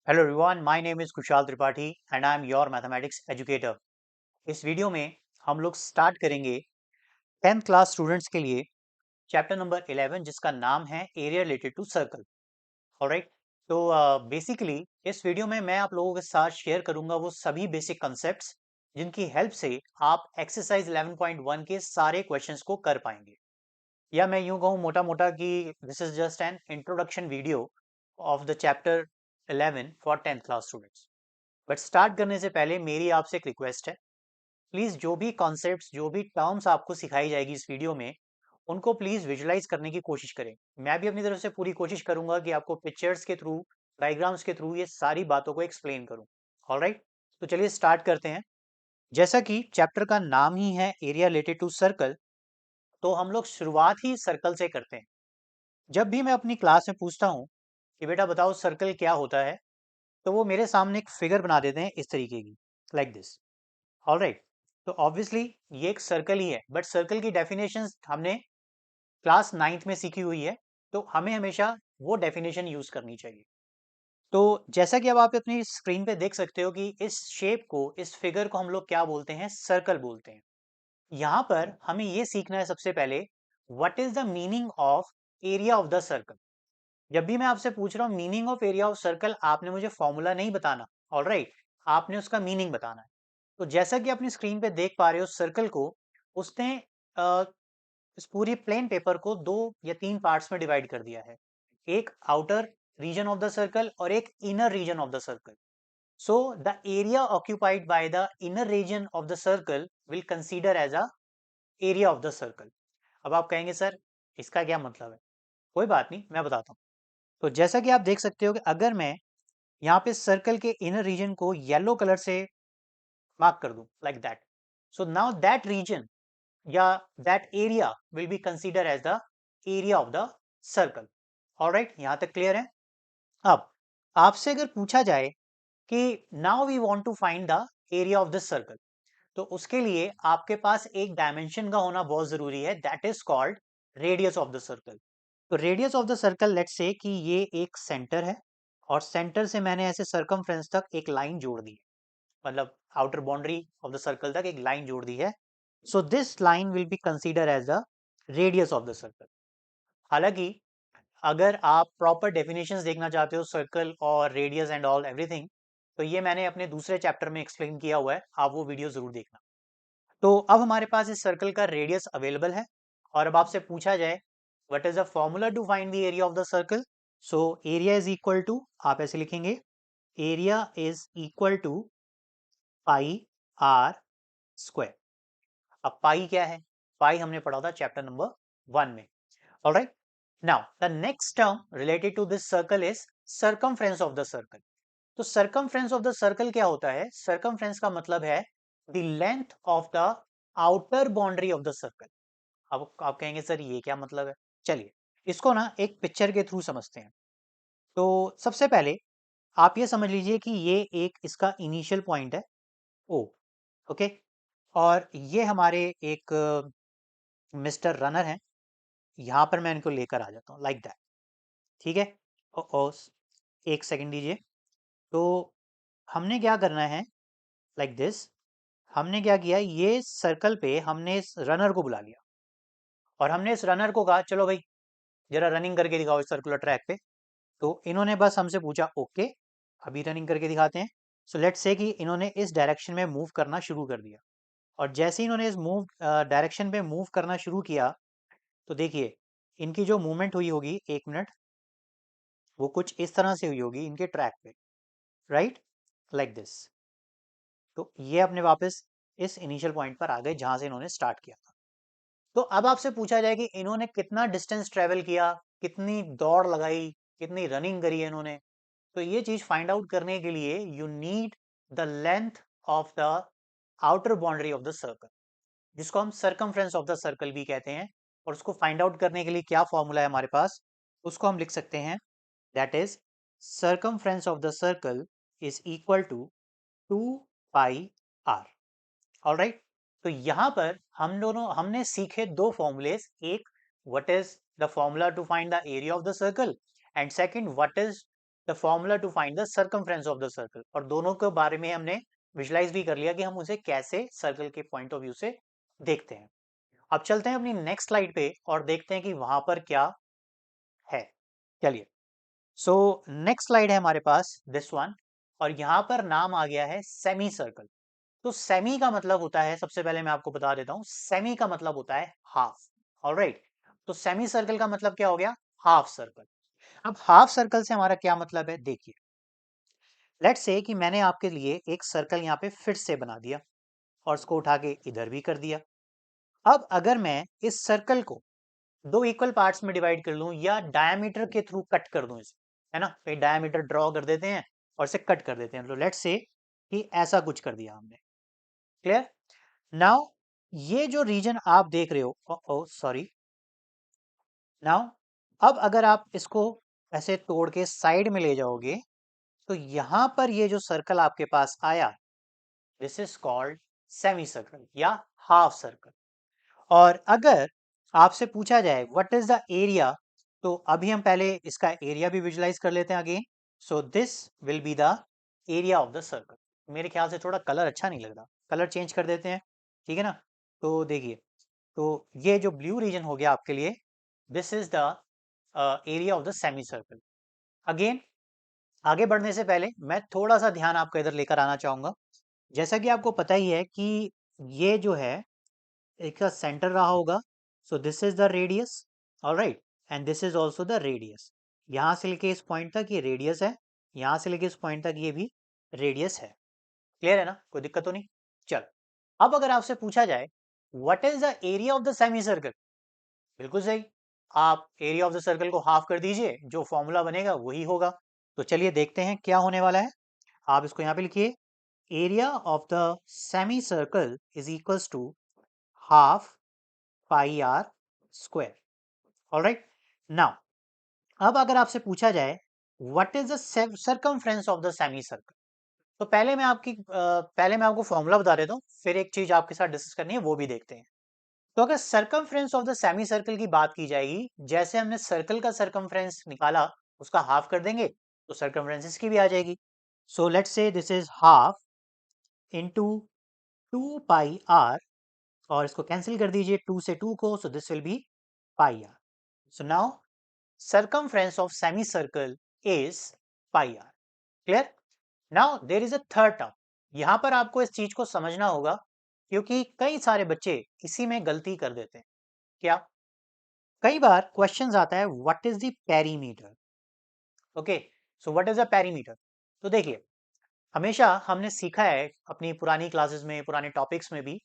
Hello everyone, my name is Kushal Tripathi and I am your mathematics educator. इस video में हम लोग स्टार्ट करेंगे 10th क्लास स्टूडेंट्स के लिए चैप्टर नंबर 11 जिसका नाम है area related to circle. Alright, तो बेसिकली इस वीडियो में मैं आप लोगों के साथ शेयर करूंगा वो सभी बेसिक कॉन्सेप्ट्स जिनकी हेल्प से आप एक्सरसाइज 11.1 के सारे क्वेश्चंस को कर पाएंगे। या मैं यूं कहूँ मोटा मोटा कि this is just an introduction video of the chapter 11 for 10th class students. But start करने से पहले मेरी आपसे एक रिक्वेस्ट है, प्लीज जो भी कॉन्सेप्ट्स जो भी टर्म्स आपको सिखाई जाएगी इस वीडियो में उनको प्लीज विजुलाइज करने की कोशिश करें। मैं भी अपनी तरफ से पूरी कोशिश करूंगा कि आपको पिक्चर्स के थ्रू, डायग्राम्स के थ्रू ये सारी बातों को एक्सप्लेन करूं। ऑलराइट, तो चलिए स्टार्ट करते हैं। जैसा कि चैप्टर का नाम ही है एरिया रिलेटेड टू सर्कल, तो हम लोग शुरुआत ही सर्कल से करते हैं। जब भी मैं अपनी क्लास में पूछता हूँ कि बेटा बताओ सर्कल क्या होता है, तो वो मेरे सामने एक फिगर बना देते हैं इस तरीके की, लाइक दिस। ऑलराइट, तो ऑब्वियसली ये एक सर्कल ही है, बट सर्कल की डेफिनेशन हमने क्लास 9th में सीखी हुई है, तो हमें हमेशा वो डेफिनेशन यूज करनी चाहिए। तो जैसा कि अब आप अपनी स्क्रीन पे देख सकते हो कि इस शेप को, इस फिगर को हम लोग क्या बोलते हैं, सर्कल बोलते हैं। यहाँ पर हमें ये सीखना है सबसे पहले, what is the meaning of area of the circle. जब भी मैं आपसे पूछ रहा हूँ meaning of area of circle, आपने मुझे फॉर्मूला नहीं बताना। ऑलराइट, आपने उसका मीनिंग बताना है। तो जैसा कि अपनी स्क्रीन पे देख पा रहे हो, सर्कल को उसने इस पूरी प्लेन पेपर को दो या तीन पार्ट्स में डिवाइड कर दिया है। एक outer region of the circle और एक inner region of the circle. So the area occupied by the inner region of the circle will consider as a area of the circle. अब आप कहेंगे सर इसका क्या मतलब है? कोई बात नहीं, मैं बताता हूँ। तो जैसा कि आप देख सकते हो कि अगर मैं यहाँ पे सर्कल के इनर रीजन को येलो कलर से मार्क कर दूं, like that, so now that region या that area will be consider as the area of the circle. Alright, यहां तक क्लियर है? अब आपसे अगर पूछा जाए कि now we want to find the area of this circle, तो उसके लिए आपके पास एक डायमेंशन का होना बहुत जरूरी है, that is called radius of the circle. तो radius of the circle, let's say कि ये एक सेंटर है और सेंटर से मैंने ऐसे सर्कमफ्रेंस तक एक लाइन जोड़ दी है, मतलब outer boundary of the circle तक एक लाइन जोड़ दी है। So this line will be consider as the radius of the circle. हालांकि अगर आप प्रॉपर डेफिनेशंस देखना चाहते हो सर्कल और रेडियस एंड ऑल एवरीथिंग, तो ये मैंने अपने दूसरे चैप्टर में एक्सप्लेन किया हुआ है, आप वो वीडियो जरूर देखना। तो अब हमारे पास इस सर्कल का रेडियस अवेलेबल है, और अब आपसे पूछा जाए what is the formula to find the area of the circle. So area is equal to, आप ऐसे लिखेंगे, area is equal to pi are square. अब पाई क्या है? पाई हमने पढ़ा था चैप्टर नंबर 1 में। Alright, now the next term related to this circle is circumference of the circle. तो सर्कमफ्रेंस ऑफ द सर्कल क्या होता है? सर्कमफ्रेंस का मतलब है the length of the outer boundary of the circle. अब आप कहेंगे सर ये क्या मतलब है? चलिए इसको ना एक पिक्चर के थ्रू समझते हैं। तो सबसे पहले आप ये समझ लीजिए कि ये एक इसका इनिशियल पॉइंट है, ओ, ओके, और ये हमारे एक मिस्टर रनर हैं। यहाँ पर मैं इनको लेकर आ जाता हूँ, लाइक दैट। ठीक है, ओ, एक सेकंड दीजिए। तो हमने क्या करना है, लाइक दिस, हमने क्या किया, ये सर्कल पे हमने इस रनर को बुला लिया और हमने इस रनर को कहा चलो भाई जरा रनिंग करके दिखाओ इस सर्कुलर ट्रैक पे। तो इन्होंने बस हमसे पूछा ओके, अभी रनिंग करके दिखाते हैं। सो लेट्स से कि इन्होंने इस डायरेक्शन में मूव करना शुरू कर दिया, और जैसे ही इन्होंने इस मूव डायरेक्शन पे मूव करना शुरू किया, तो देखिए इनकी जो मूवमेंट हुई होगी, एक मिनट, वो कुछ इस तरह से हुई होगी इनके ट्रैक पे, राइट, लाइक दिस। तो ये अपने वापस इस इनिशियल पॉइंट पर आ गए जहां से इन्होंने स्टार्ट किया था। तो अब आपसे पूछा जाए कि इन्होंने कितना डिस्टेंस ट्रेवल किया, कितनी दौड़ लगाई, कितनी रनिंग करी है इन्होंने। तो ये चीज फाइंड आउट करने के लिए you need the length of the outer boundary of the circle, जिसको हम सर्कमफ्रेंस ऑफ द सर्कल भी कहते हैं। और उसको फाइंड आउट करने के लिए क्या फॉर्मूला है हमारे पास, उसको हम लिख सकते हैं, that is circumference of the circle is equal to 2 pi R. Alright, तो यहां पर हम दोनों हमने सीखे दो फॉर्मूलेस, एक what is the formula to find the area of the circle, and second what is the formula to find the circumference of the circle, और दोनों के बारे में हमने विजुलाइज भी कर लिया कि हम उसे कैसे सर्कल के पॉइंट ऑफ व्यू से देखते हैं। अब चलते हैं अपनी नेक्स्ट स्लाइड पे और देखते हैं कि वहां पर क्या है। चलिए, सो नेक्स्ट स्लाइड है हमारे पास दिस वन, और यहां पर नाम आ गया है सेमी सर्कल। तो सेमी का मतलब होता है, सबसे पहले मैं आपको बता देता हूं, सेमी का मतलब होता है हाफ। ऑलराइट, तो सेमी सर्कल का मतलब क्या हो गया? Half circle. अब हाफ सर्कल से हमारा क्या मतलब है, देखिए, लेट्स से कि मैंने आपके लिए एक सर्कल यहाँ पे फिर से बना दिया और उसको उठा के इधर भी कर दिया। अब अगर मैं इस सर्कल को दो इक्वल पार्ट्स में डिवाइड कर लूं या डायमीटर के थ्रू कट कर दूं इसे, है ना, कहीं डायमीटर ड्रॉ कर देते हैं और इसे कट कर देते हैं, तो लेट्स से कि ऐसा कुछ कर दिया हमने। क्लियर? नाउ ये जो रीजन आप देख रहे हो, ओ सॉरी, नाउ अब अगर आप इसको ऐसे तोड़ के साइड में ले जाओगे तो यहां पर ये जो सर्कल आपके पास आया, this is called semi circle या हाफ सर्कल। और अगर आपसे पूछा जाए व्हाट इज द एरिया, तो अभी हम पहले इसका एरिया भी विजुलाइज कर लेते हैं again. So this will be the area of the circle. मेरे ख्याल से थोड़ा कलर अच्छा नहीं लग रहा, कलर चेंज कर देते हैं, ठीक है ना। तो देखिए, तो ये जो ब्लू रीजन हो गया आपके लिए, this is the area of the semi circle. Again, आगे बढ़ने से पहले मैं थोड़ा सा ध्यान आपका इधर लेकर आना चाहूंगा। जैसा कि आपको पता ही है कि ये जो है एक सेंटर रहा होगा, सो this is the radius, alright, and this is also the radius. यहां से लेके इस पॉइंट तक ये रेडियस है, यहां से लेके इस पॉइंट तक ये भी रेडियस है। क्लियर है ना, कोई दिक्कत तो नहीं? चल, अब अगर आपसे पूछा जाए what is the area of the semi circle, बिल्कुल सही, आप एरिया ऑफ द सर्कल को हाफ कर दीजिए, जो फॉर्मूला बनेगा वही होगा। तो चलिए देखते हैं क्या होने वाला है। आप इसको यहाँ पे लिखिए, area of the semi circle is equals to half pi are square. Alright, now अब अगर आपसे पूछा जाए what is the circumference of the semi circle, तो पहले मैं आपको फॉर्मूला बता देता हूँ, फिर एक चीज आपके साथ डिस्कस करनी है वो भी देखते हैं। तो अगर circumference of the semi circle की बात की जाएगी, जैसे हमने सर्कल का सर्कमफ्रेंस निकाला, उसका हाफ कर देंगे तो सर्कमफ्रेंस इसकी भी आ जाएगी। So let's say this is half into 2 pi R, और इसको कैंसिल कर दीजिए 2 से 2 को, so this will be pi R. So now circumference of semicircle is pi r. Clear? Now there is a third term. यहां पर आपको इस चीज को समझना होगा, क्योंकि कई सारे बच्चे इसी में गलती कर देते हैं। क्या? कई बार क्वेश्चंस आता है what is the perimeter. Okay, so what is the perimeter? तो देखिए, हमेशा हमने सीखा है अपनी पुरानी क्लासेस में, पुराने टॉपिक्स में भी,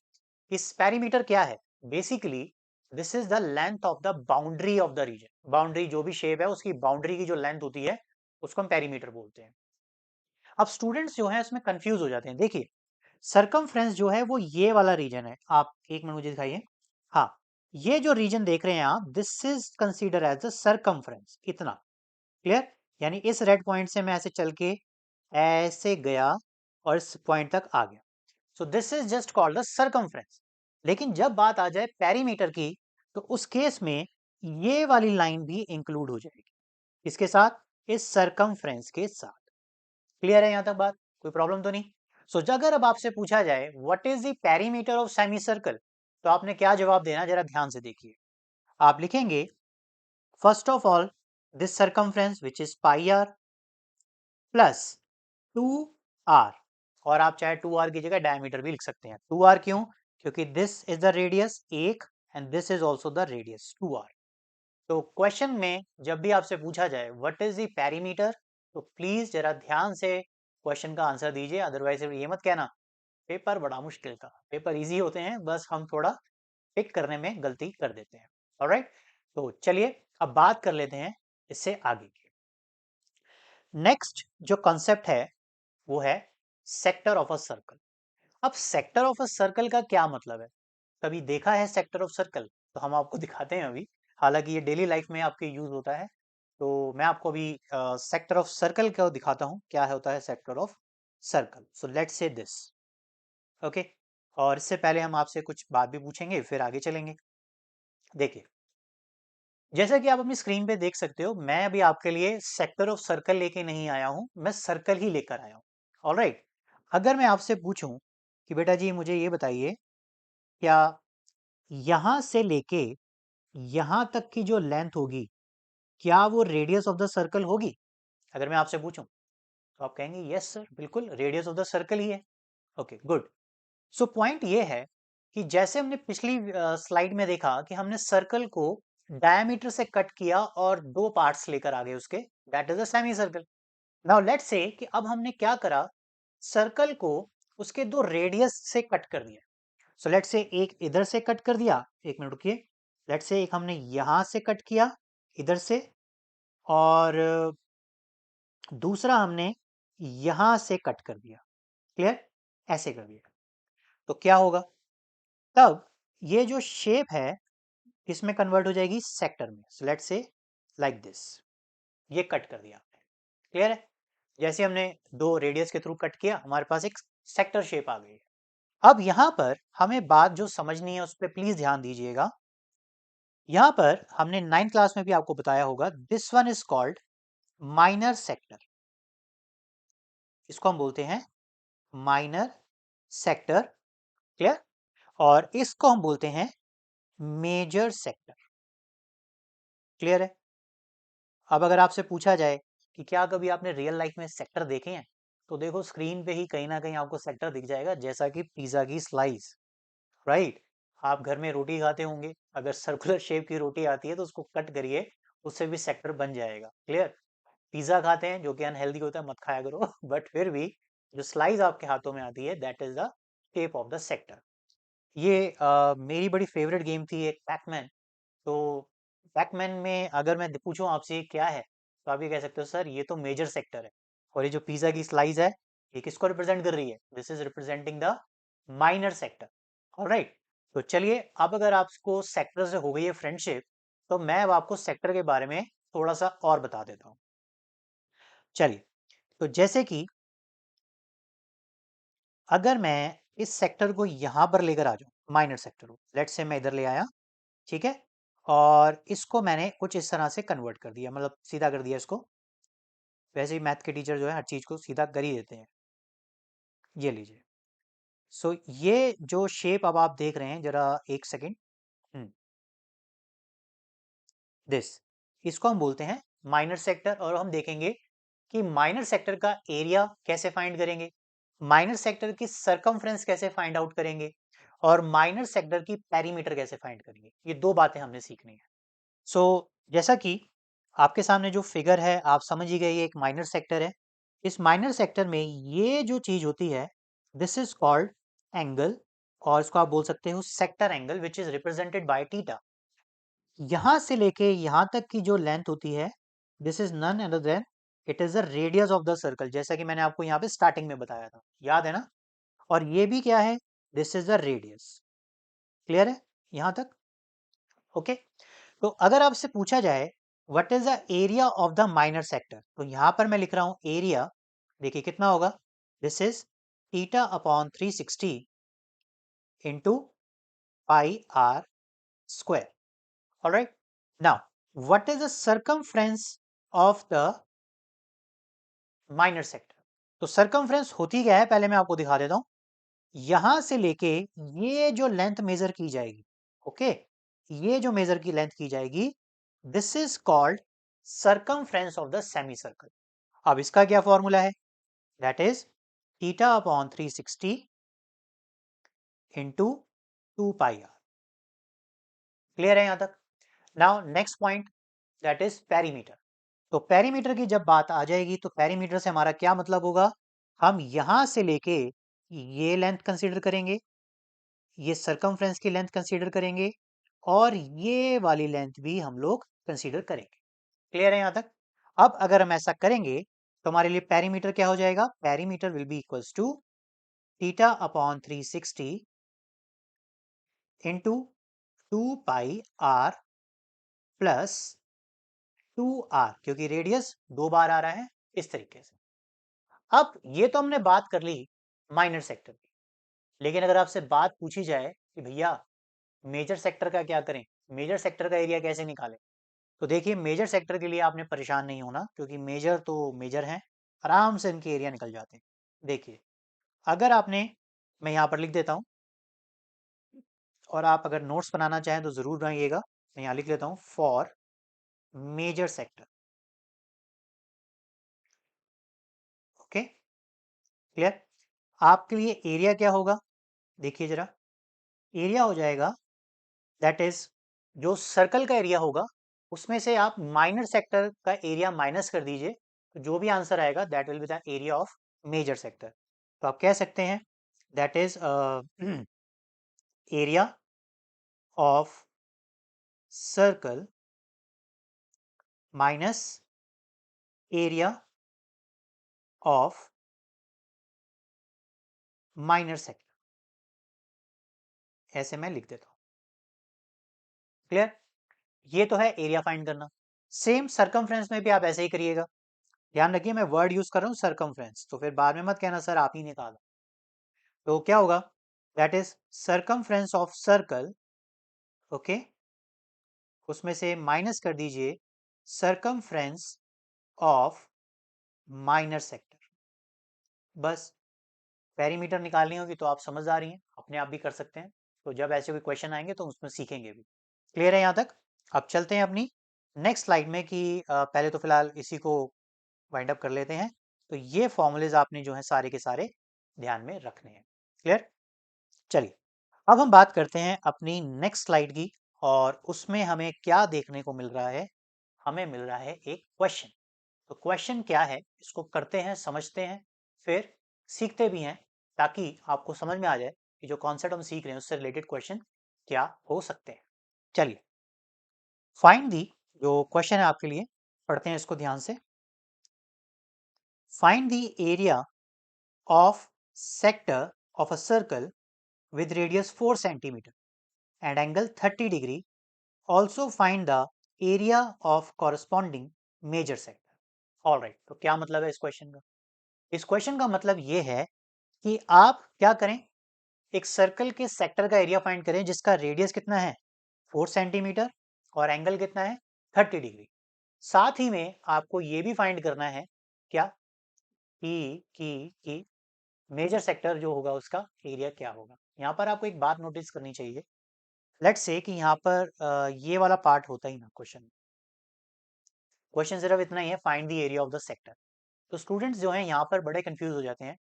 कि पेरीमीटर क्या है। Basically this is the length of the boundary of the region. Boundary जो भी शेप है उसकी बाउंड्री की जो लेंथ होती है उसको हम पेरीमीटर बोलते हैं। अब स्टूडेंट्स जो है इसमें कंफ्यूज हो जाते हैं। देखिए, सरकमफ्रेंस जो है वो ये वाला रीजन है, आप एक मिनट मुझे दिखाइए। हाँ, ये जो रीजन देख रहे हैं आप, this is consider as the circumference, इतना। क्लियर? यानी इस रेड पॉइंट से मैं ऐसे चल के ऐसे गया और इस पॉइंट तक आ गया, सो this is just called the circumference. लेकिन जब बात आ जाए पेरीमीटर की, तो उस केस में ये वाली लाइन भी इंक्लूड हो जाएगी, इसके साथ, इस सरकमफ्रेंस के साथ। क्लियर है यहां तक बात? कोई प्रॉब्लम तो नहीं? सो अगर अब आपसे पूछा जाए what is the perimeter of semi circle, तो आपने क्या जवाब देना, जरा ध्यान से देखिए। आप लिखेंगे first of all this circumference which is pi r plus 2r, और आप चाहे 2r की जगह डायमीटर भी लिख सकते हैं। 2r क्यों? क्योंकि दिस इज द रेडियस एक, and this is also the radius 2r। तो क्वेश्चन में जब भी आपसे पूछा जाए व्हाट इज द पेरीमीटर, तो प्लीज जरा ध्यान से क्वेश्चन का आंसर दीजिए, अदरवाइज ये मत कहना पेपर बड़ा मुश्किल था। पेपर इजी होते हैं, बस हम थोड़ा पिक करने में गलती कर देते हैं। ऑलराइट, तो चलिए अब बात कर लेते हैं इससे आगे की। नेक्स्ट जो कॉन्सेप्ट है वो है सेक्टर ऑफ अ सर्कल। अब सेक्टर ऑफ अ सर्कल का क्या मतलब है? कभी देखा है सेक्टर ऑफ सर्कल? तो हम आपको दिखाते हैं अभी, हालांकि ये डेली लाइफ में आपके यूज होता है। तो मैं आपको अभी सेक्टर ऑफ सर्कल को दिखाता हूँ, क्या होता है sector of circle. So let's say this, okay, और इससे पहले हम आपसे कुछ बात भी पूछेंगे फिर आगे चलेंगे। देखिए, जैसा कि आप अपनी स्क्रीन पे देख सकते हो, मैं अभी आपके लिए सेक्टर ऑफ सर्कल लेके नहीं आया हूं, मैं सर्कल ही लेकर आया हूं। ऑलराइट, अगर मैं आपसे पूछूं कि बेटा जी मुझे ये बताइए, क्या यहां से लेके यहां तक की जो लेंथ होगी, क्या वो रेडियस ऑफ द सर्कल होगी? अगर मैं आपसे पूछूं तो आप कहेंगे यस सर, बिल्कुल रेडियस ऑफ द सर्कल ही है। Okay good. सो पॉइंट ये है कि जैसे हमने पिछली स्लाइड में देखा कि हमने सर्कल को डायमीटर से कट किया और दो पार्ट्स लेकर आ गए उसके, that is a semi circle. Now let's say कि अब हमने क्या करा, सर्कल को उसके दो रेडियस से कट कर दिया। सो लेट्स से एक इधर से कट कर दिया, एक मिनट रुकिए, लेट्स से एक हमने यहां से कट किया इधर से, और दूसरा हमने यहां से कट कर दिया। क्लियर? ऐसे कर दिया तो क्या होगा, तब ये जो शेप है इसमें कन्वर्ट हो जाएगी सेक्टर में। सो लेट्स से लाइक दिस, ये कट कर दिया आपने। क्लियर है? जैसे हमने दो रेडियस के थ्रू कट किया, हमारे पास एक सेक्टर शेप आ गई है। अब यहां पर हमें बात जो समझनी है उस पर प्लीज ध्यान दीजिएगा। यहां पर हमने 9th क्लास में भी आपको बताया होगा, this one is called minor sector. इसको हम बोलते हैं माइनर सेक्टर। क्लियर? और इसको हम बोलते हैं मेजर सेक्टर। क्लियर है? अब अगर आपसे पूछा जाए कि क्या कभी आपने रियल लाइफ में सेक्टर देखे हैं, तो देखो स्क्रीन पे ही कहीं ना कहीं आपको सेक्टर दिख जाएगा, जैसा कि पिज्जा की स्लाइस। राइट? आप घर में रोटी खाते होंगे, अगर सर्कुलर शेप की रोटी आती है तो उसको कट करिए, उससे भी सेक्टर बन जाएगा। क्लियर? पिज्जा खाते हैं जो कि अनहेल्दी होता है, मत खाया करो बट फिर भी जो स्लाइस आपके हाथों में आती है, that is the shape of the sector. ये मेरी बड़ी फेवरेट गेम थी एक, पैकमैन। तो पैकमैन में अगर मैं पूछूं आपसे ये क्या है, तो आप ये कह सकते हो सर ये तो मेजर सेक्टर है। और ये जो पिज्जा की स्लाइस है, ये किसको रिप्रेजेंट कर रही है? This is representing the minor sector. Alright, तो चलिए अब अगर आपको सेक्टर से हो गई है फ्रेंडशिप, तो मैं अब आपको सेक्टर के बारे में थोड़ा सा और बता देता हूँ। चलिए, तो जैसे कि अगर मैं इस सेक्टर को यहां पर लेकर आ जाऊं, माइनर सेक्टर को, लेट्स से मैं इधर ले आया, ठीक है, और इसको मैंने कुछ इस तरह से कन्वर्ट कर दिया, मतलब सीधा कर दिया इसको। वैसे ही मैथ के टीचर जो है हर चीज को सीधा कर ही देते हैं। ये लीजिए। सो ये जो शेप अब आप देख रहे हैं, जरा एक सेकेंड, दिस, इसको हम बोलते हैं माइनर सेक्टर। और हम देखेंगे कि माइनर सेक्टर का एरिया कैसे फाइंड करेंगे, माइनर सेक्टर की सरकमफ्रेंस कैसे फाइंड आउट करेंगे, और माइनर सेक्टर की पेरीमीटर कैसे फाइंड करेंगे। ये दो बातें हमने सीखनी है। सो जैसा कि आपके सामने जो फिगर है आप समझ ही गए, ये एक माइनर सेक्टर है। इस माइनर सेक्टर में ये जो चीज होती है, दिस इज कॉल्ड एंगल, और इसको आप बोल सकते हो sector angle, which is represented by theta. यहां से लेके यहां तक की जो लेंथ होती है, this is none other than, it is the radius of the circle, जैसा कि मैंने आपको यहाँ पे स्टार्टिंग में बताया था, याद है ना? और ये भी क्या है, this is the radius. Clear है यहां तक? ओके। तो अगर आपसे पूछा जाए what is the area of the minor sector, तो यहां पर मैं लिख रहा हूं एरिया, देखिए कितना होगा, this is theta upon 360 into pi are square. Alright, now what is the circumference of the minor sector? तो सर्कमफ्रेंस होती क्या है, पहले मैं आपको दिखा देता हूं। यहां से लेके ये जो लेंथ मेजर की जाएगी, ओके, ये जो मेजर की लेंथ की जाएगी, this is called circumference of the semi circle. अब इसका क्या फॉर्मूला है, that is theta upon 360 into 2 pi r. Clear है यहां तक? Now next point, that is perimeter. तो पेरीमीटर की जब बात आ जाएगी, तो पेरीमीटर से हमारा क्या मतलब होगा, हम यहां से लेके ये लेंथ कंसीडर करेंगे, ये सरकमफ्रेंस की लेंथ कंसीडर करेंगे, और ये वाली लेंथ भी हम लोग कंसीडर करेंगे। क्लियर है यहां तक? अब अगर हम ऐसा करेंगे तो हमारे लिए पेरीमीटर क्या हो जाएगा, perimeter will be equals to theta upon 360 into 2 pi r plus 2 r, क्योंकि रेडियस दो बार आ रहा है, इस तरीके से। अब ये तो हमने बात कर ली माइनर सेक्टर की, लेकिन अगर आपसे बात पूछी जाए कि भैया मेजर सेक्टर का क्या करें, मेजर सेक्टर का एरिया कैसे निकालें, तो देखिए मेजर सेक्टर के लिए आपने परेशान नहीं होना, क्योंकि मेजर तो मेजर हैं, आराम से इनके एरिया निकल जाते हैं। देखिए अगर आपने, मैं यहाँ पर लिख देता हूँ, और आप अगर नोट्स बनाना चाहें तो ज़रूर बनाइएगा। मैं यहाँ लिख लेता हूँ for major sector. Okay, clear. आपके लिए एरिया क्या होगा, देखिए जरा, एरिया हो जाएगा दैट इज, जो सर्कल का एरिया होगा उसमें से आप माइनर सेक्टर का एरिया माइनस कर दीजिए, तो जो भी आंसर आएगा that will be the area of major sector. तो आप कह सकते हैं that is area of circle minus area of minor sector, ऐसे मैं लिख देता हूँ। क्लियर, ये तो है एरिया फाइंड करना। सेम सरकमफ्रेंस में भी आप ऐसे ही करिएगा। ध्यान रखिए मैं वर्ड यूज कर रहा हूँ सरकमफ्रेंस, तो फिर बाद में मत कहना सर आप ही ने कहा। तो क्या होगा, that is circumference of circle, okay, उसमें से माइनस कर दीजिए सरकमफ्रेंस ऑफ माइनर सेक्टर। बस पेरीमीटर निकालनी होगी तो आप समझ आ रही हैं, अपने आप भी कर सकते हैं। तो जब ऐसे कोई क्वेश्चन आएंगे तो उसमें सीखेंगे भी। क्लियर है यहाँ तक। अब चलते हैं अपनी नेक्स्ट स्लाइड में कि पहले तो फिलहाल इसी को वाइंड अप कर लेते हैं। तो ये फॉर्मूलेज आपने जो है सारे के सारे ध्यान में रखने हैं। क्लियर, चलिए अब हम बात करते हैं अपनी नेक्स्ट स्लाइड की, और उसमें हमें क्या देखने को मिल रहा है, हमें मिल रहा है एक क्वेश्चन। तो क्वेश्चन क्या है इसको करते हैं, समझते हैं, फिर सीखते भी हैं, ताकि आपको समझ में आ जाए कि जो कॉन्सेप्ट हम सीख रहे हैं उससे रिलेटेड क्वेश्चन क्या हो सकते हैं। चलिए फाइंड दी, जो क्वेश्चन है आपके लिए, पढ़ते हैं इसको ध्यान से। Find the area of sector of a circle with radius 4 centimeter and angle 30 degree. Also find the area of corresponding major sector. All right, तो क्या मतलब है इस क्वेश्चन का? इस क्वेश्चन का मतलब ये है कि आप क्या करें, एक सर्कल के सेक्टर का एरिया फाइंड करें जिसका रेडियस कितना है 4 सेंटीमीटर और एंगल कितना है 30 डिग्री। साथ ही में आपको ये भी फाइंड करना है क्या कि मेजर सेक्टर जो होगा उसका एरिया क्या होगा। यहाँ पर आपको एक बात नोटिस करनी चाहिए, लेट्स से कि यहाँ पर ये वाला पार्ट होता ही ना क्वेश्चन, क्वेश्चन सिर्फ इतना ही है find the area of the sector. तो स्टूडेंट्स जो हैं यहाँ पर बड़े कंफ्यूज हो जाते हैं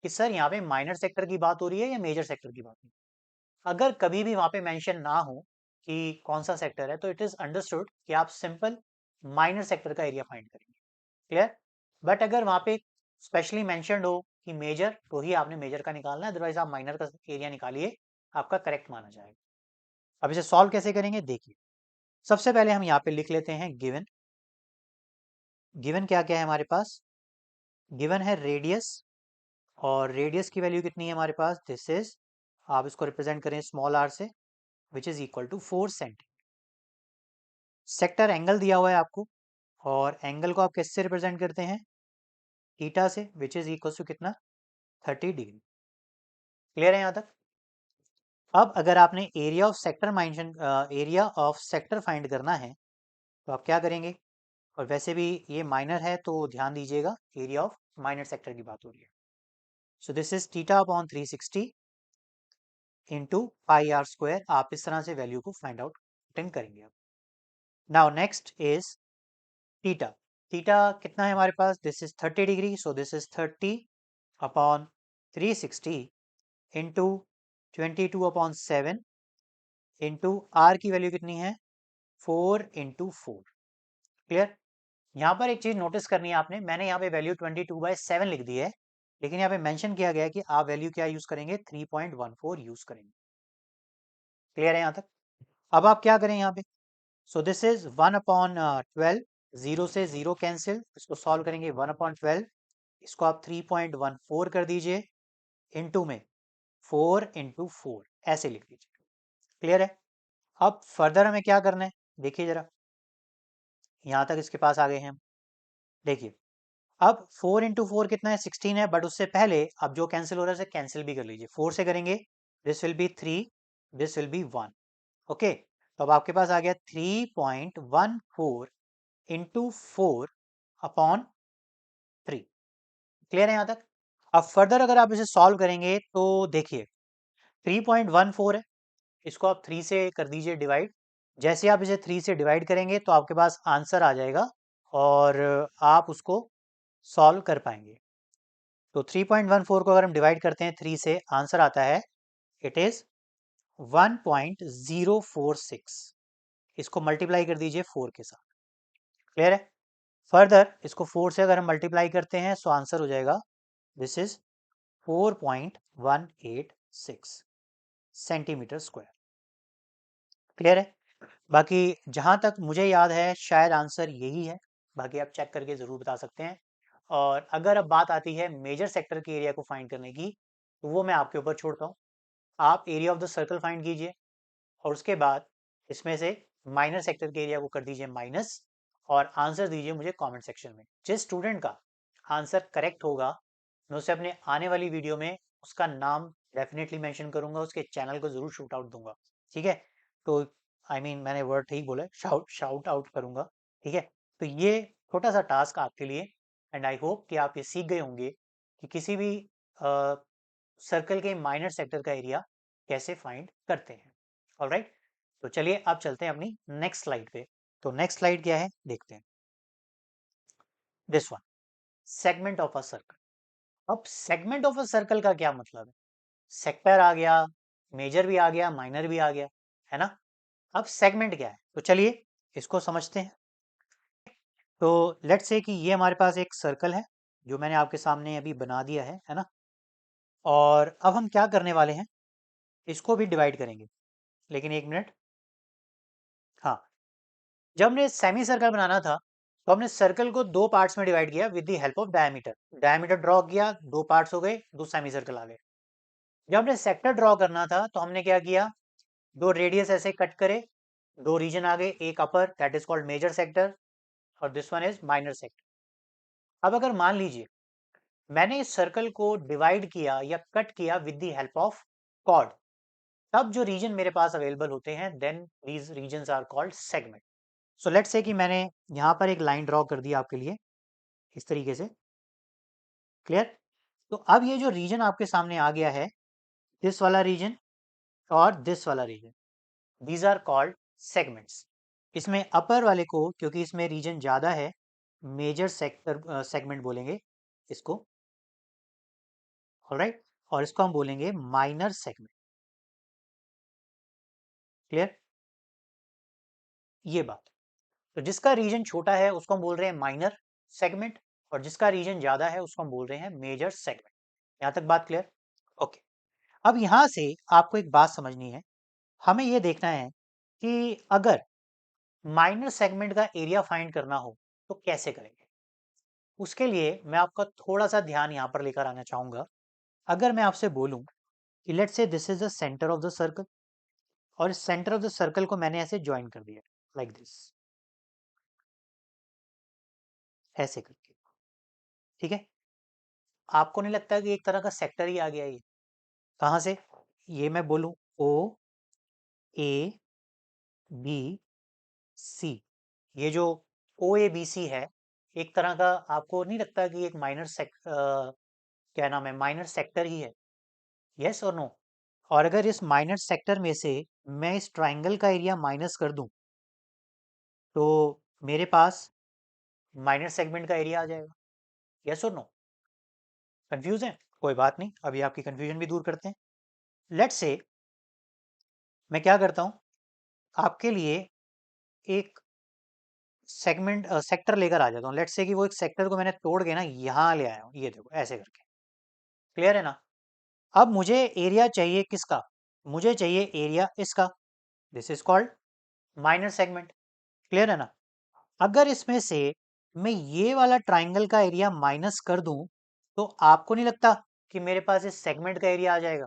कि सर यहाँ पे माइनर सेक्टर की बात हो रही है या मेजर सेक्टर की बात हो रही है। अगर कभी भी वहाँ पे मेंशन ना हो कि कौन सा सेक्टर है, तो इट इज अंडरस्टूड कि आप सिंपल माइनर सेक्टर का एरिया फाइंड करेंगे। क्लियर, बट अगर वहाँ पे स्पेशली मैंशनड हो कि मेजर, तो ही आपने मेजर का निकालना है, अदरवाइज आप माइनर का एरिया निकालिए, आपका करेक्ट माना जाएगा। अब इसे सॉल्व कैसे करेंगे, देखिए सबसे पहले हम यहाँ पे लिख लेते हैं गिवन। गिवन क्या क्या है हमारे पास, गिवन है रेडियस, और रेडियस की वैल्यू कितनी है हमारे पास, दिस इज, आप इसको रिप्रेजेंट करें स्मॉल आर से, which is equal to 4 centimeter. Sector angle दिया हुआ है आपको, और एंगल को आप किससे रिप्रेजेंट करते हैं, थीटा से, विच इज इक्वल टू कितना 30 डिग्री। क्लियर है यहाँ तक। अब अगर आपने area of sector mention, area of sector find करना है, तो आप क्या करेंगे, और वैसे भी ये माइनर है तो ध्यान दीजिएगा एरिया ऑफ माइनर सेक्टर की बात हो रही है। So this is theta upon 360 into pi are square. आप इस तरह से वैल्यू को फाइंड आउट करेंगे। अब now next is theta. Theta कितना है हमारे पास, this is 30 degree, so this is 30 upon 360 into 22 upon 7 into R की वैल्यू कितनी है 4 इंटू 4। क्लियर, यहाँ पर एक चीज नोटिस करनी है आपने, मैंने यहाँ पे वैल्यू 22/7 लिख दी है, लेकिन यहाँ पे मेंशन किया गया है कि आप वैल्यू क्या यूज करेंगे, 3.14 यूज करेंगे। क्लियर है यहाँ तक। अब आप क्या करें यहाँ पे, सो दिस इज 1/12, जीरो से जीरो कैंसिल, इसको सॉल्व करेंगे 1/12, इसको आप 3.14 कर दीजिए, इंटू में 4 इंटू 4 ऐसे लिख दीजिए। क्लियर है। अब फर्दर हमें क्या करना है, देखिए जरा, यहाँ तक इसके पास आ गए हैं हम। देखिए अब 4 इंटू 4 कितना है 16 है, बट उससे पहले अब जो कैंसिल हो रहा है उसे कैंसिल भी कर लीजिए, 4 से करेंगे, this will B 3, this will B 1। Okay, तो अब आपके पास आ गया 3.14 इंटू 4/3। क्लियर है यहाँ तक? अब फर्दर अगर आप इसे सॉल्व करेंगे तो देखिए 3.14 है, इसको आप 3 से कर दीजिए डिवाइड। जैसे आप इसे 3 से डिवाइड करेंगे तो आपके पास आंसर आ जाएगा और आप उसको सॉल्व कर पाएंगे। तो 3.14 को अगर हम डिवाइड करते हैं 3 से, आंसर आता है इट इज 1.046। इसको मल्टीप्लाई कर दीजिए 4 के साथ। क्लियर है? फर्दर इसको 4 से अगर हम मल्टीप्लाई करते हैं तो आंसर हो जाएगा this is 4.186 centimetre square. Clear है? बाकी जहाँ तक मुझे याद है शायद आंसर यही है, बाकी आप चेक करके ज़रूर बता सकते हैं। और अगर अब बात आती है मेजर सेक्टर के एरिया को फाइंड करने की, तो वो मैं आपके ऊपर छोड़ता हूँ। आप area of the circle find कीजिए और उसके बाद इसमें से माइनर सेक्टर के एरिया को कर दीजिए माइनस और आंसर दीजिए मुझे कमेंट सेक्शन में। जिस स्टूडेंट का आंसर करेक्ट होगा मैं उसे अपने आने वाली वीडियो में उसका नाम डेफिनेटली मेंशन करूंगा, उसके चैनल को ज़रूर शूट आउट दूंगा। ठीक है? तो मैंने वर्ड ठीक बोला है, शाउट आउट करूंगा। ठीक है? तो ये छोटा सा टास्क आपके लिए, एंड आई होप कि आप ये सीख गए होंगे कि किसी भी सर्कल के माइनर सेक्टर का एरिया कैसे फाइंड करते हैं। ऑलराइट, तो चलिए अब चलते हैं अपनी नेक्स्ट स्लाइड पे। तो नेक्स्ट स्लाइड क्या है देखते हैं। This one, segment of a circle. अब सेगमेंट ऑफ अ सर्कल का क्या मतलब है? सेक्टर आ गया, मेजर भी आ गया, माइनर भी आ गया, है ना? अब सेगमेंट क्या है तो चलिए इसको समझते हैं। तो लेट्स से कि ये हमारे पास एक सर्कल है जो मैंने आपके सामने अभी बना दिया है ना? और अब हम क्या करने वाले हैं, इसको भी डिवाइड करेंगे। लेकिन एक मिनट, हाँ, जब हमने सेमी सर्कल बनाना था तो हमने सर्कल को दो पार्ट्स में डिवाइड किया with the help of diameter. Diameter draw किया, दो पार्ट्स हो गए, दो सेमी सर्कल आ गए। जब हमने सेक्टर ड्रॉ करना था तो हमने क्या किया, दो रेडियस ऐसे कट करे, दो रीजन आ गए, एक upper that is called major sector और this one is minor sector. अब अगर मान लीजिए मैंने इस सर्कल को डिवाइड किया या कट किया with the help of chord, तब जो रीजन मेरे पास अवेलेबल होते हैं then these regions are called segment. So let's say कि मैंने यहाँ पर एक लाइन ड्रॉ कर दी आपके लिए इस तरीके से। क्लियर? तो अब ये जो रीजन आपके सामने आ गया है, दिस वाला रीजन और दिस वाला region, these are called segments. इसमें अपर वाले को, क्योंकि इसमें रीजन ज़्यादा है, मेजर सेक्टर सेगमेंट बोलेंगे इसको। ऑलराइट, और इसको हम बोलेंगे माइनर सेगमेंट। क्लियर? ये बात, तो जिसका रीजन छोटा है उसको हम बोल रहे हैं माइनर सेगमेंट और जिसका रीजन ज़्यादा है उसको हम बोल रहे हैं मेजर सेगमेंट। यहाँ तक बात क्लियर? ओके। अब यहाँ से आपको एक बात समझनी है, हमें ये देखना है कि अगर माइनर सेगमेंट का एरिया फाइंड करना हो तो कैसे करेंगे। उसके लिए मैं आपका थोड़ा सा ध्यान यहाँ पर लेकर आना चाहूँगा। अगर मैं आपसे बोलूँ कि let's say this is the centre of the circle और इस सेंटर ऑफ द सर्कल को मैंने ऐसे ज्वाइन कर दिया लाइक दिस, ऐसे करके। ठीक है? आपको नहीं लगता कि एक तरह का सेक्टर ही आ गया ये? कहाँ से? ये मैं बोलूँ ओ ए बी सी, ये जो ओ ए बी सी है, एक तरह का आपको नहीं लगता कि एक माइनर क्या नाम है, माइनर सेक्टर ही है? यस और नो? और अगर इस माइनर सेक्टर में से मैं इस ट्राइंगल का एरिया माइनस कर दूं तो मेरे पास माइनर सेगमेंट का एरिया आ जाएगा। यस और नो? कंफ्यूज है? कोई बात नहीं, अभी आपकी कंफ्यूजन भी दूर करते हैं। लेट्स से मैं क्या करता हूं, आपके लिए एक सेगमेंट सेक्टर लेकर आ जाता हूँ। लेट्स से कि वो एक सेक्टर को मैंने तोड़ के ना यहाँ ले आया हूँ, ये देखो ऐसे करके। क्लियर है ना? अब मुझे एरिया चाहिए किसका? मुझे चाहिए एरिया इसका, this is called minor segment. Clear है ना? अगर इसमें से मैं ये वाला ट्राइंगल का एरिया माइनस कर दूं तो आपको नहीं लगता कि मेरे पास इस सेगमेंट का एरिया आ जाएगा?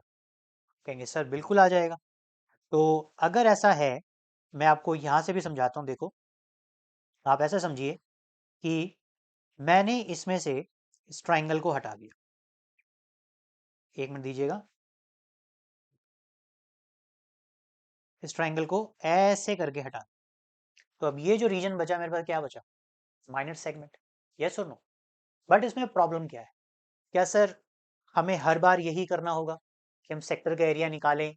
कहेंगे सर बिल्कुल आ जाएगा। तो अगर ऐसा है, मैं आपको यहाँ से भी समझाता हूँ। देखो, आप ऐसा समझिए कि मैंने इसमें से इस ट्राइंगल को हटा दिया। एक मिनट दीजिएगा। इस ट्राइंगल को ऐसे करके हटा दें। तो अब ये जो रीजन बचा मेरे पास क्या बचा, माइनर सेगमेंट, यस और नो। बट इसमें प्रॉब्लम क्या है, क्या सर हमें हर बार यही करना होगा कि हम सेक्टर का एरिया निकालें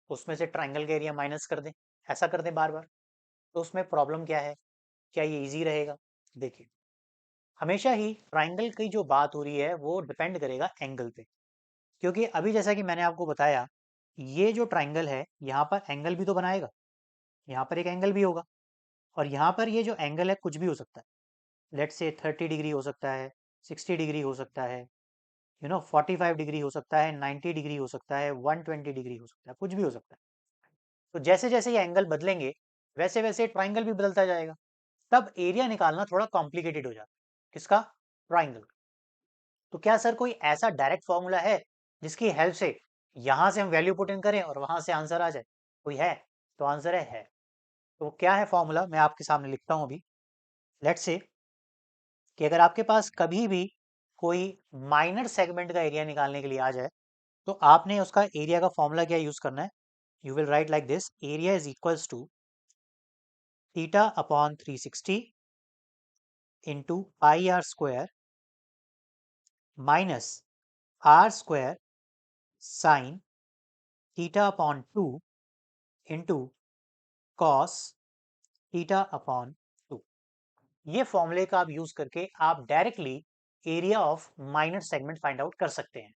उसमें से ट्राइंगल का एरिया माइनस कर दें, ऐसा कर दें बार बार? तो उसमें प्रॉब्लम क्या है, क्या ये इजी रहेगा? देखिए, हमेशा ही ट्राइंगल की जो बात हो रही है वो डिपेंड करेगा एंगल पे, क्योंकि अभी जैसा कि मैंने आपको बताया, ये जो ट्राइंगल है यहाँ पर एंगल भी तो बनाएगा, यहाँ पर एक एंगल भी होगा, और यहाँ पर ये जो एंगल है कुछ भी हो सकता है। लेट्स से 30 डिग्री हो सकता है, 60 डिग्री हो सकता है, 45 डिग्री हो सकता है, 90 डिग्री हो सकता है, 120 डिग्री हो सकता है, कुछ भी हो सकता है। तो जैसे जैसे ये एंगल बदलेंगे वैसे वैसे ट्राइंगल भी बदलता जाएगा, तब एरिया निकालना थोड़ा कॉम्प्लिकेटेड हो जाता है। किसका? ट्राइंगल। तो क्या सर कोई ऐसा डायरेक्ट फॉर्मूला है जिसकी हेल्प से यहां से हम वैल्यू पुट इन करें और वहां से आंसर आ जाए? कोई है? तो आंसर है। तो क्या है फॉर्मूला, मैं आपके सामने लिखता हूं अभी। लेट्स से कि अगर आपके पास कभी भी कोई माइनर सेगमेंट का एरिया निकालने के लिए आ जाए, तो आपने उसका एरिया का फॉर्मूला क्या यूज करना है? You will write like this, area is equals to theta upon 360 into pi are square minus are square sine theta upon 2 into cos theta upon 2। ये फॉर्मूले का आप यूज करके आप directly area of minor segment find out कर सकते हैं।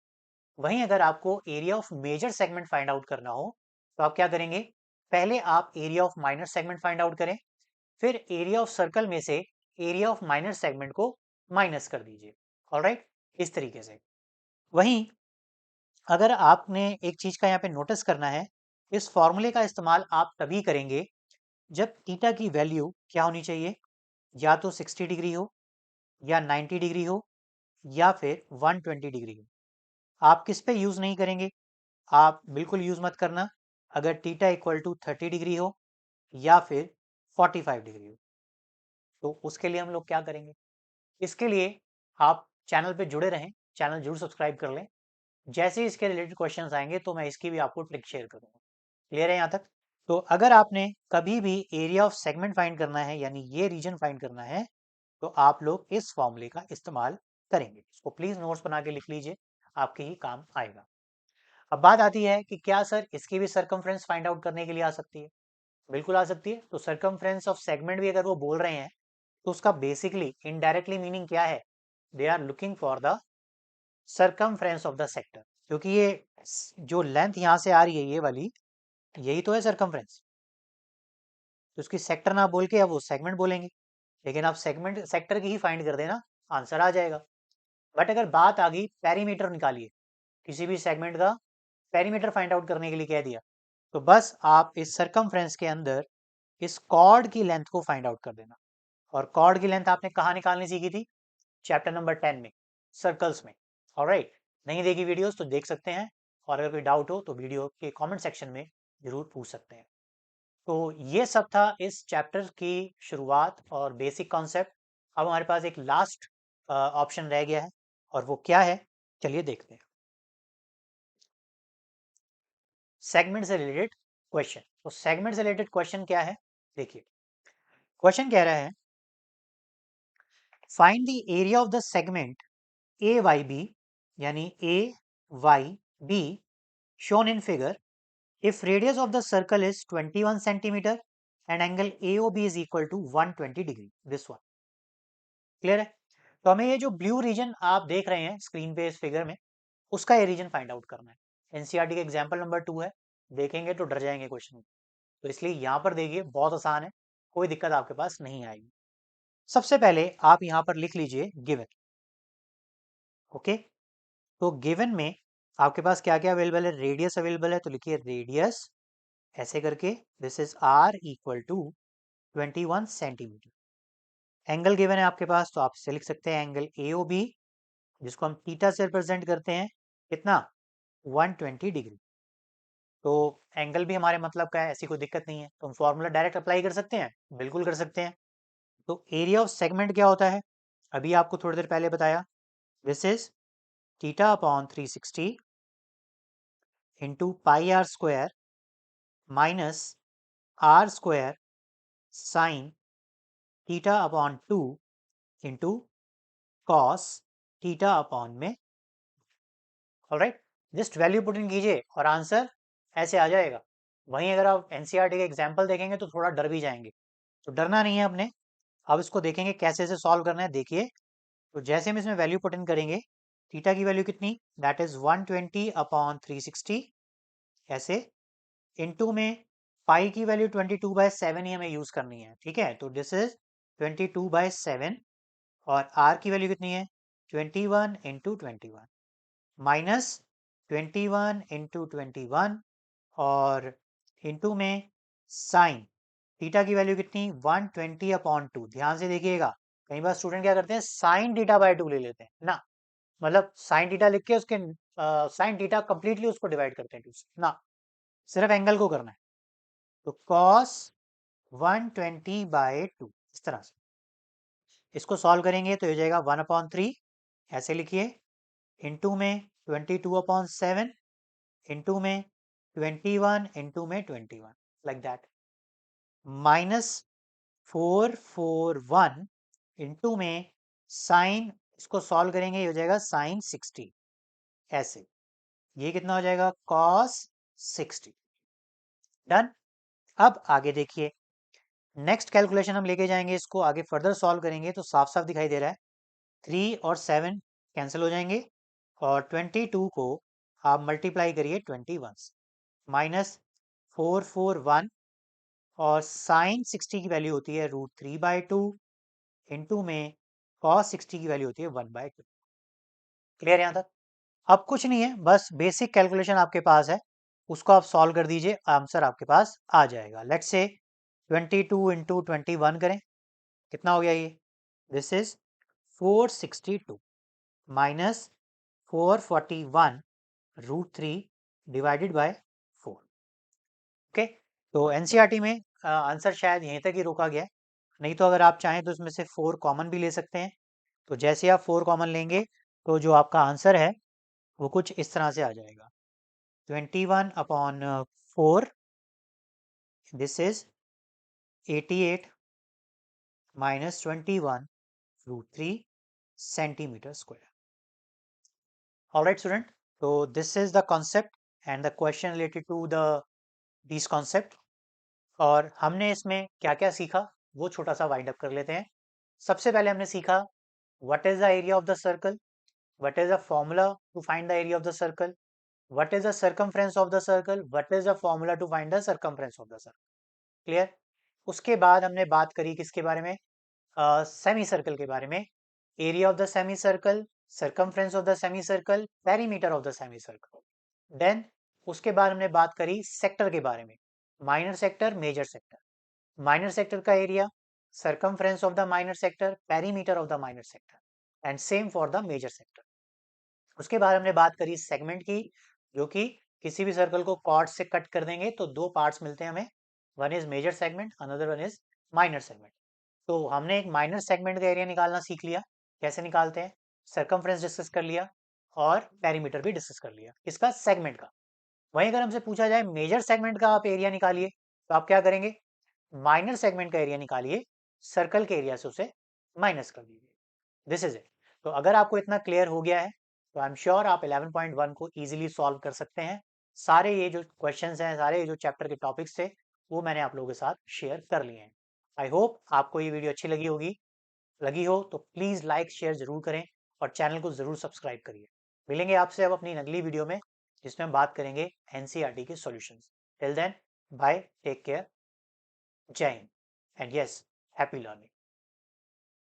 वहीं अगर आपको area of major segment find out करना हो तो आप क्या करेंगे, पहले आप area of minor segment find out करें, फिर एरिया ऑफ सर्कल में से एरिया ऑफ माइनर सेगमेंट को माइनस कर दीजिए। ऑलराइट, इस तरीके से। वहीं अगर आपने एक चीज का यहाँ पे नोटिस करना है, इस फॉर्मूले का इस्तेमाल आप तभी करेंगे जब थीटा की वैल्यू क्या होनी चाहिए, या तो 60 डिग्री हो, या 90 डिग्री हो, या फिर 120 डिग्री हो। आप किस पे यूज नहीं करेंगे? आप बिल्कुल यूज मत करना अगर थीटा इक्वल टू 30 डिग्री हो या फिर 45 डिग्री हो। तो उसके लिए हम लोग क्या करेंगे, इसके लिए आप चैनल पे जुड़े रहें, चैनल जरूर सब्सक्राइब कर लें। जैसे ही इसके रिलेटेड क्वेश्चंस आएंगे तो मैं इसकी भी आपको ट्रिक शेयर करूंगा। क्लियर है यहाँ तक? तो अगर आपने कभी भी एरिया ऑफ सेगमेंट फाइंड करना है, यानी ये रीजन फाइंड करना है, तो आप लोग इस फॉर्मूले का इस्तेमाल करेंगे। इसको प्लीज नोट्स बना के लिख लीजिए, आपके ही काम आएगा। अब बात आती है कि क्या सर इसकी भी सरकमफ्रेंस फाइंड आउट करने के लिए आ सकती है? बिल्कुल आ सकती है। तो सरकमफ्रेंस ऑफ सेगमेंट भी अगर वो बोल रहे हैं तो उसका बेसिकली इनडायरेक्टली मीनिंग क्या है? They are looking for the circumference of the sector, क्योंकि ये जो लेंथ यहाँ से आ रही है ये वाली, यही तो है सरकमफ्रेंस। तो उसकी सेक्टर ना बोल के अब वो सेगमेंट बोलेंगे, लेकिन आप सेगमेंट सेक्टर की ही फाइंड कर देना, आंसर आ जाएगा। बट अगर बात आ गई पेरीमीटर निकालिए, किसी भी सेगमेंट का पेरीमीटर फाइंड आउट करने के लिए कह दिया, तो बस आप इस सरकमफ्रेंस के अंदर इस कॉर्ड की लेंथ को फाइंड आउट कर देना। और कॉर्ड की लेंथ आपने कहाँ निकालनी सीखी थी? चैप्टर नंबर 10 में, सर्कल्स में। ऑलराइट, नहीं देखी वीडियोस तो देख सकते हैं, और अगर कोई डाउट हो तो वीडियो के कमेंट सेक्शन में जरूर पूछ सकते हैं। तो ये सब था इस चैप्टर की शुरुआत और बेसिक कॉन्सेप्ट। अब हमारे पास एक लास्ट ऑप्शन रह गया है, और वो क्या है, चलिए देखते हैं। सेगमेंट से रिलेटेड क्वेश्चन। तो सेगमेंट से रिलेटेड क्वेश्चन क्या है, देखिए क्वेश्चन कह रहा है, find the area of the segment A Y B, यानी A Y B shown in figure if radius of the circle is 21 centimeter and angle AOB is equal to 120 degree, this one clear है? तो हमें ये जो blue reason आप देख रहे हैं स्क्रीन पे इस फिगर में, उसका ये रीजन फाइंड आउट करना है। एनसीईआरटी का एग्जांपल नंबर 2 है, देखेंगे तो डर जाएंगे क्वेश्चन में, तो इसलिए यहाँ पर देखिए बहुत आसान है, कोई दिक्कत आपके पास नहीं आएगी। सबसे पहले आप यहाँ पर लिख लीजिए गिवन। ओके, तो गिवन में आपके पास क्या क्या अवेलेबल है? रेडियस अवेलेबल है, तो लिखिए रेडियस ऐसे करके, this is r equal to 21 centimeter. Angle given है आपके पास, तो आप इसे लिख सकते हैं एंगल ए ओ बी, जिसको हम थीटा से रिप्रेजेंट करते हैं, कितना? 120 डिग्री। तो एंगल भी हमारे मतलब का है, ऐसी कोई दिक्कत नहीं है, तो हम फॉर्मूला डायरेक्ट अप्लाई कर सकते हैं, बिल्कुल कर सकते हैं। तो एरिया ऑफ सेगमेंट क्या होता है, अभी आपको थोड़ी देर पहले बताया, this is theta upon 360 into pi are square minus are square sine theta upon 2 into cos theta upon में। Alright, just value put in कीजिए और आंसर ऐसे आ जाएगा। वहीं अगर आप एनसीईआरटी के एग्जाम्पल देखेंगे तो थोड़ा डर भी जाएंगे, तो डरना नहीं है अपने। अब इसको देखेंगे कैसे से सॉल्व करना है। देखिए, तो जैसे हम इसमें वैल्यू पुट इन करेंगे, थीटा की वैल्यू कितनी, दैट इज 120 अपॉन 360 ऐसे, इनटू में पाई की वैल्यू 22/7 ही हमें यूज करनी है, ठीक है। तो दिस इज 22/7 और आर की वैल्यू कितनी है 21 इंटू 21 माइनस 21 इंटू 21 और इंटू में साइन थीटा की वैल्यू कितनी 120 अपॉन 2। ध्यान से देखिएगा, कई बार स्टूडेंट क्या करते हैं साइन थीटा बाय 2 ले लेते हैं ना, मतलब साइन थीटा लिख के उसके साइन थीटा कंप्लीटली उसको डिवाइड करते हैं 2 से ना, सिर्फ एंगल को करना है। तो कॉस 120/2 इस तरह से इसको सॉल्व करेंगे तो हो जाएगा 1/3 ऐसे लिखिए, इंटू में 22/7 इंटू में 21 इंटू में 21 लाइक दैट, माइनस 441 इंटू में साइन, इसको सॉल्व करेंगे ये हो जाएगा साइन 60 ऐसे, ये कितना हो जाएगा कॉस 60। डन। अब आगे देखिए, नेक्स्ट कैलकुलेशन हम लेके जाएंगे, इसको आगे फर्दर सॉल्व करेंगे तो साफ साफ दिखाई दे रहा है 3 और 7 कैंसिल हो जाएंगे और 22 को आप मल्टीप्लाई करिए 21 से, माइनस 441 और साइन 60 की वैल्यू होती है √3/2 इंटू में कॉस 60 की वैल्यू होती है 1/2। क्लियर यहाँ तक? अब कुछ नहीं है, बस बेसिक कैलकुलेशन आपके पास है, उसको आप सॉल्व कर दीजिए, आंसर आपके पास आ जाएगा। लेट्स से 22 इंटू 21 करें, कितना हो गया ये, this is 462 minus 441 √3 divided by 4। Okay, तो एनसीईआरटी में आंसर शायद यहीं तक ही रोका गया है, नहीं तो अगर आप चाहें तो इसमें से 4 कॉमन भी ले सकते हैं। तो जैसे आप 4 कॉमन लेंगे तो जो आपका आंसर है वो कुछ इस तरह से आ जाएगा 21/4, this is 88 minus 21 √3 centimetre square. Alright student, तो this is the concept and the question related to the this concept. और हमने इसमें क्या क्या सीखा वो छोटा सा वाइंड अप कर लेते हैं। सबसे पहले हमने सीखा what is the area of the circle, what is the formula to find the area of the circle, what is the circumference of the circle, what is the formula to find the circumference of the circle. Clear. उसके बाद हमने बात करी किसके बारे में, semi circle के बारे में, area of the semi circle, circumference of the semi circle, perimeter of the semi circle. Then उसके बाद हमने बात करी सेक्टर के बारे में, minor sector, major sector, minor sector का area, circumference of the minor sector, perimeter of the minor sector, and same for the major sector. उसके बाद हमने बात करी सेगमेंट की, जो कि किसी भी सर्कल को कॉर्ड से कट कर देंगे तो दो पार्ट्स मिलते हैं हमें, one is major segment, another one is minor segment. तो हमने एक माइनर सेगमेंट का एरिया निकालना सीख लिया, कैसे निकालते हैं, सर्कमफ्रेंस डिस्कस कर लिया और पेरीमीटर भी डिस्कस कर लिया इसका सेगमेंट का। वहीं अगर हमसे पूछा जाए मेजर सेगमेंट का आप एरिया निकालिए, तो आप क्या करेंगे, माइनर सेगमेंट का एरिया निकालिए, सर्कल के एरिया से उसे माइनस कर दीजिए। This is it. तो अगर आपको इतना क्लियर हो गया है तो आई एम श्योर आप 11.1 को इजीली सॉल्व कर सकते हैं। सारे ये जो क्वेश्चंस हैं, सारे ये जो चैप्टर के टॉपिक्स थे, वो मैंने आप लोगों के साथ शेयर कर लिए हैं। आई होप आपको ये वीडियो अच्छी लगी होगी, लगी हो तो प्लीज़ लाइक शेयर जरूर करें और चैनल को ज़रूर सब्सक्राइब करिए। मिलेंगे आपसे अब अपनी अगली वीडियो में, जिसमें हम बात करेंगे एनसीईआरटी के solutions. Till then, bye, take care, जय हिंद एंड यस, हैप्पी लर्निंग।